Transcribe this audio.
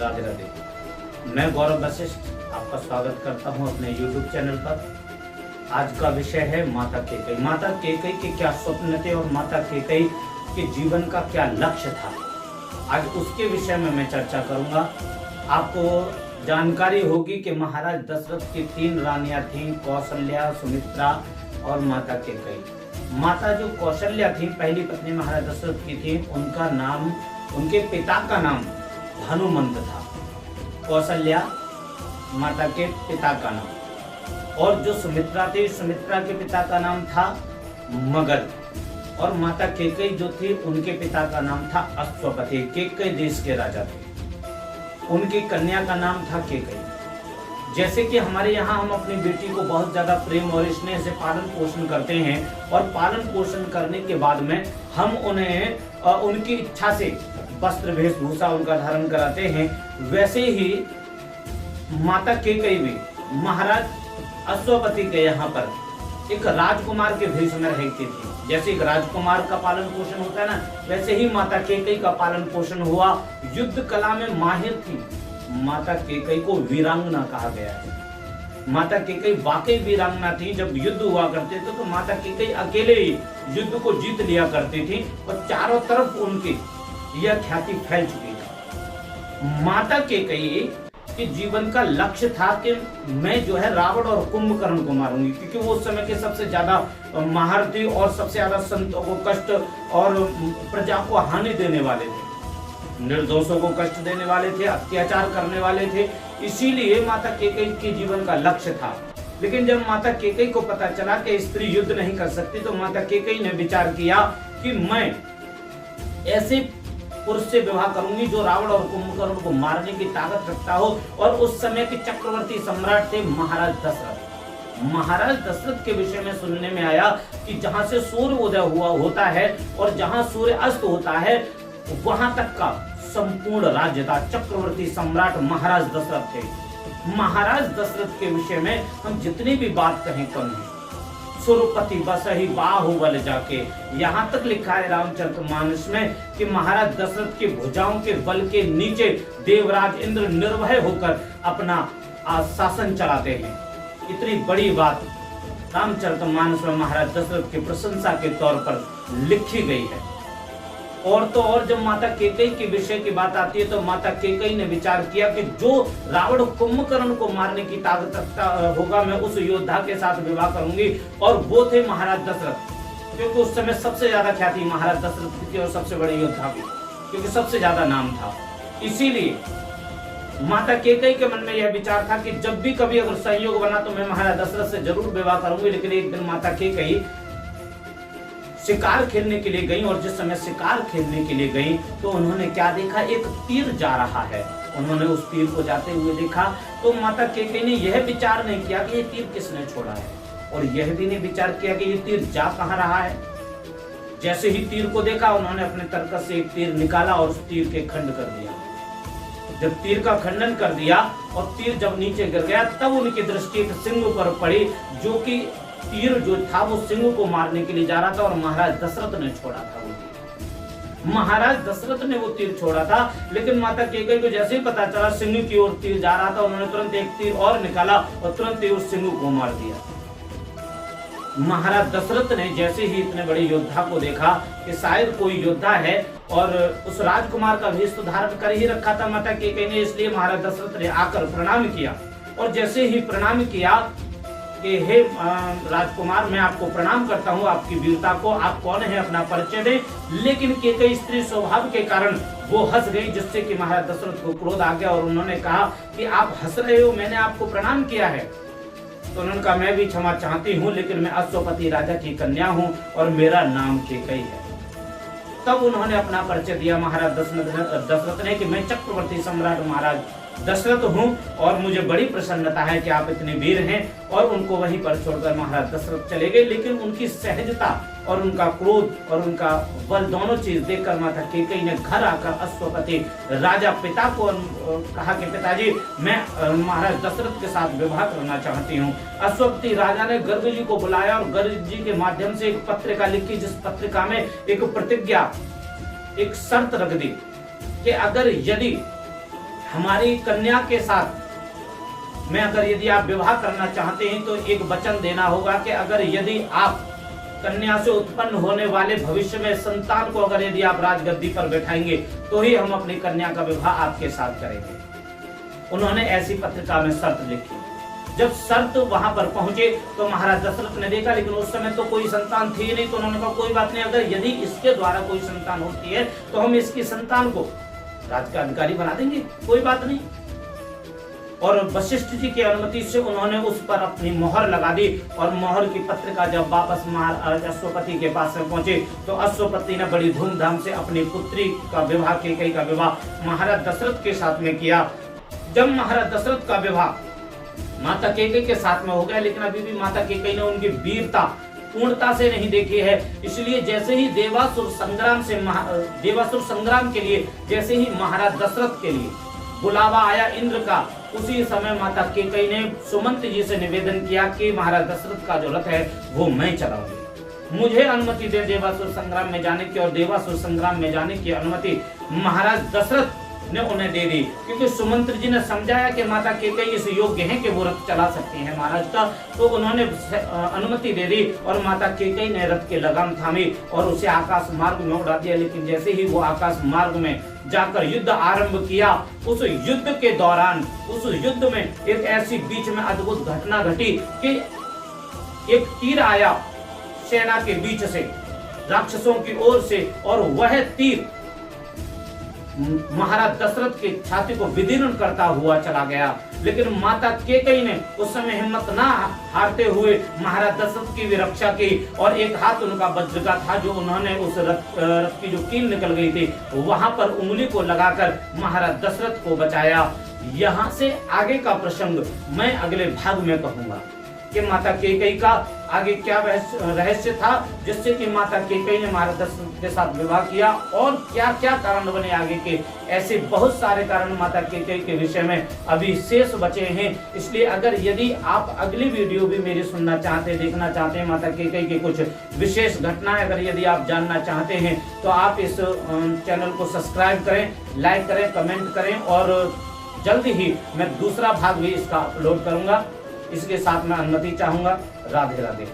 राधे राधे। मैं गौरव वशिष्ठ आपका स्वागत करता हूं अपने YouTube चैनल पर। आज का विषय है माता कैकेयी। माता कैकेयी के क्या स्वप्न थे और माता कैकेयी के जीवन का क्या लक्ष्य था, आज उसके विषय में मैं चर्चा करूंगा। आपको जानकारी होगी कि महाराज दशरथ की 3 रानियां थीं, कौशल्या, सुमित्रा और माता कैकेयी। माता जो कौशल्या थी, पहली पत्नी महाराज दशरथ की थी, उनका नाम, उनके पिता का नाम हनुमंत था। कौशल्या माता के पिता का नाम, और जो सुमित्रा थी, सुमित्रा के पिता का नाम था मगध, और माता कैकेयी जो थी उनके पिता का नाम था अश्वपति। कैकेयी देश के राजा थे, उनकी कन्या का नाम था कैकेयी। जैसे कि हमारे यहाँ हम अपनी बेटी को बहुत ज्यादा प्रेम और स्नेह से पालन पोषण करते हैं, और पालन पोषण करने के बाद में हम उन्हें उनकी इच्छा से वस्त्र वेशभूषा उनका धारण कराते हैं, वैसे ही माता कैकेयी भी महाराज अश्वपति के यहाँ पर एक राजकुमार के भेष में रहती थी। जैसे एक राजकुमार का पालन पोषण होता है ना, वैसे ही माता कैकेयी का पालन पोषण हुआ। युद्ध कला में माहिर थी माता कैकेयी को वीरांगना कहा गया है। माता कैकेयी वाकई वीरांगना थी। जब युद्ध हुआ करते थे तो माता कैकेयी अकेले ही युद्ध को जीत लिया करती थी, और चारों तरफ उनकी यह ख्याति फैल चुकी थी। माता कैकेयी के जीवन का लक्ष्य था कि मैं जो है रावण और कुंभकर्ण को मारूंगी, क्योंकि वो उस समय के सबसे ज्यादा माहिर थी और सबसे ज्यादा संतों को कष्ट और प्रजा को हानि देने वाले थे, निर्दोषों को कष्ट देने वाले थे, अत्याचार करने वाले थे। इसीलिए माता कैकेयी के जीवन का लक्ष्य था। लेकिन जब माता कैकेयी को पता चला कि स्त्री युद्ध नहीं कर सकती, तो माता कैकेयी ने विचार किया कि मैं ऐसे पुरुष से विवाह करूंगी जो रावण और कुंभकर्ण को मारने की ताकत रखता हो। और उस समय के चक्रवर्ती सम्राट थे महाराज दशरथ। महाराज दशरथ के विषय में सुनने में आया कि जहां से सूर्य उदय हुआ होता है और जहां सूर्य अस्त होता है, वहां तक का संपूर्ण राज्य था। चक्रवर्ती सम्राट महाराज दशरथ थे। महाराज दशरथ के विषय में हम जितनी भी बात कहें कम है। सुरपति बसहि बाहुबल जाके, यहाँ तक लिखा है रामचरितमानस में कि महाराज दशरथ के भुजाओं के बल के नीचे देवराज इंद्र निर्भय होकर अपना शासन चलाते हैं। इतनी बड़ी बात रामचरितमानस में महाराज दशरथ की प्रशंसा के तौर पर लिखी गई है। और तो और जब माता कैकेयी के विषय की बात आती है, तो माता कैकेयी ने विचार किया कि जो रावण कुंभकर्ण को मारने की ताकत रखता होगा, मैं उस योद्धा के साथ विवाह करूंगी। और वो थे महाराज दशरथ, क्योंकि उस समय सबसे ज्यादा ख्याति महाराज दशरथ की और सबसे बड़े योद्धा भी, क्योंकि सबसे ज्यादा नाम था। इसीलिए माता कैकेयी के मन में यह विचार था कि जब भी कभी अगर संयोग बना तो मैं महाराज दशरथ से जरूर विवाह करूंगी। लेकिन एक दिन माता कैकेयी शिकार खेलने के लिए गई, और जिस समय शिकार खेलने के लिए गई तो उन्होंने क्या देखा, एक तीर जा रहा है। उन्होंने उस तीर को जाते हुए देखा, तो माता कैकेयी ने यह विचार नहीं किया कि ये तीर किसने छोड़ा है, और यह भी नहीं विचार किया कि ये तीर जा कहां रहा है। जैसे ही तीर को देखा, उन्होंने अपने तरकस से एक तीर निकाला और उस तीर के खंड कर दिया। जब तीर का खंडन कर दिया और तीर जब नीचे गिर गया, तब उनकी दृष्टि एक सिंह पर पड़ी, जो कि तीर जो था वो सिंह को मारने के लिए जा रहा था, और महाराज दशरथ ने छोड़ा था वो तीर। महाराज दशरथ ने वो तीर छोड़ा था। लेकिन माता कैकेयी को जैसे ही पता चला सिंह की ओर तीर जा रहा था, उन्होंने तुरंत एक तीर और निकाला और तुरंत ही उस सिंह को मार दिया। महाराज दशरथ ने जैसे ही इतने बड़े योद्धा को देखा कि शायद कोई योद्धा है, और उस राजकुमार का भेष तो धारण कर ही रखा था माता कैकेयी ने, इसलिए महाराज दशरथ ने आकर प्रणाम किया। और जैसे ही प्रणाम किया कि हे राजकुमार, मैं आपको प्रणाम करता हूँ, आपकी वीरता को, आप कौन है, अपना परिचय दें। लेकिन कैकेयी स्त्री स्वभाव के कारण वो हंस गई, जिससे कि महाराज दशरथ को क्रोध आ गया, और उन्होंने कहा कि आप हंस रहे हो, मैंने आपको प्रणाम किया है। तो उन्होंने कहा मैं भी क्षमा चाहती हूँ, लेकिन मैं अश्वपति राजा की कन्या हूँ और मेरा नाम कैकेयी है। तब उन्होंने अपना परिचय दिया महाराज दशरथ ने कि मैं चक्रवर्ती सम्राट महाराज दशरथ हूँ, और मुझे बड़ी प्रसन्नता है कि आप इतने वीर हैं। और उनको वहीं पर छोड़कर महाराज दशरथ चले गए। लेकिन उनकी सहजता और उनका क्रोध और उनका बल दोनों चीज देखकर माता कैकेयी ने घर आकर अश्वपति राजा पिता को कहा कि पिताजी, मैं महाराज दशरथ के साथ विवाह करना चाहती हूँ। अश्वपति राजा ने गर्ग जी को बुलाया और गर्ग जी के माध्यम से एक पत्रिका लिखी, जिस पत्रिका में एक प्रतिज्ञा, एक शर्त रख दी कि अगर यदि हमारी कन्या के साथ में अगर यदि आप विवाह करना चाहते हैं तो एक वचन देना होगा कि अगर यदि आप कन्या से उत्पन्न होने वाले भविष्य में संतान को अगर यदि आप राजगद्दी पर बैठाएंगे तो ही हम अपनी कन्या का विवाह आपके साथ करेंगे। उन्होंने ऐसी पत्रिका में शर्त लिखी। जब शर्त वहां पर पहुंचे तो महाराज दशरथ ने देखा, लेकिन उस समय तो कोई संतान थी नहीं, तो उन्होंने कहा कोई बात नहीं, अगर यदि इसके द्वारा कोई संतान होती है तो हम इसकी संतान को राज का अधिकारी बना देंगे, कोई बात नहीं। और वशिष्ठ जी की अनुमति से उन्होंने उस पर अपनी मोहर लगा दी। और मोहर की पत्रिका जब वापस महाराज अश्वपति के पास में पहुंचे तो अश्वपति ने बड़ी धूमधाम से अपनी पुत्री का विवाह, कैकेयी का विवाह महाराज दशरथ के साथ में किया। जब महाराज दशरथ का विवाह माता कैकेयी के साथ में हो गया, लेकिन अभी भी माता कैकेयी ने उनकी वीरता पूर्णता से नहीं देखी है। इसलिए जैसे ही देवासुर संग्राम के लिए जैसे ही महाराज दशरथ के लिए बुलावा आया इंद्र का, उसी समय माता कैकेयी ने सुमंत जी से निवेदन किया कि महाराज दशरथ का जो रथ है वो मैं चलाऊंगी, मुझे अनुमति दे देवासुर संग्राम में जाने की। और देवासुर संग्राम में जाने की अनुमति महाराज दशरथ ने उन्हें दे दी, क्योंकि सुमंत्र जी ने समझाया कि माता कैकेयी इस योग्य हैं कि वो रथ चला सकती हैं महाराज का, तो उन्होंने अनुमति दे दी। और माता कैकेयी ने रथ के लगाम थामी और उसे आकाश मार्ग में उड़ा दिया। लेकिन जैसे ही वो आकाश मार्ग में जाकर युद्ध आरंभ किया, उस युद्ध के दौरान उस युद्ध में एक ऐसी बीच में अद्भुत घटना घटी कि एक तीर आया सेना के बीच से, राक्षसों की ओर से, और वह तीर महाराज दशरथ की छाती को विदीर्ण करता हुआ चला गया। लेकिन माता कैकेयी ने उस समय हिम्मत ना हारते हुए महाराज दशरथ की भी रक्षा की, और एक हाथ उनका वज्र का था जो उन्होंने उस रथ की जो कील निकल गई थी वहां पर उंगली को लगाकर महाराज दशरथ को बचाया। यहाँ से आगे का प्रसंग मैं अगले भाग में कहूंगा कि माता कैकेयी का आगे क्या रहस्य था जिससे कि माता कैकेयी ने महाराज दशरथ के साथ विवाह किया, और क्या क्या कारण बने आगे के। ऐसे बहुत सारे कारण माता कैकेयी के विषय में अभी शेष बचे हैं। इसलिए अगर यदि आप अगली वीडियो भी मेरी सुनना चाहते, देखना चाहते हैं, माता कैकेयी की कुछ विशेष घटनाएं अगर यदि आप जानना चाहते हैं तो आप इस चैनल को सब्सक्राइब करें, लाइक करें, कमेंट करें, और जल्दी ही मैं दूसरा भाग भी इसका अपलोड करूंगा। इसके साथ मैं अनुमति चाहूंगा। राधे राधे।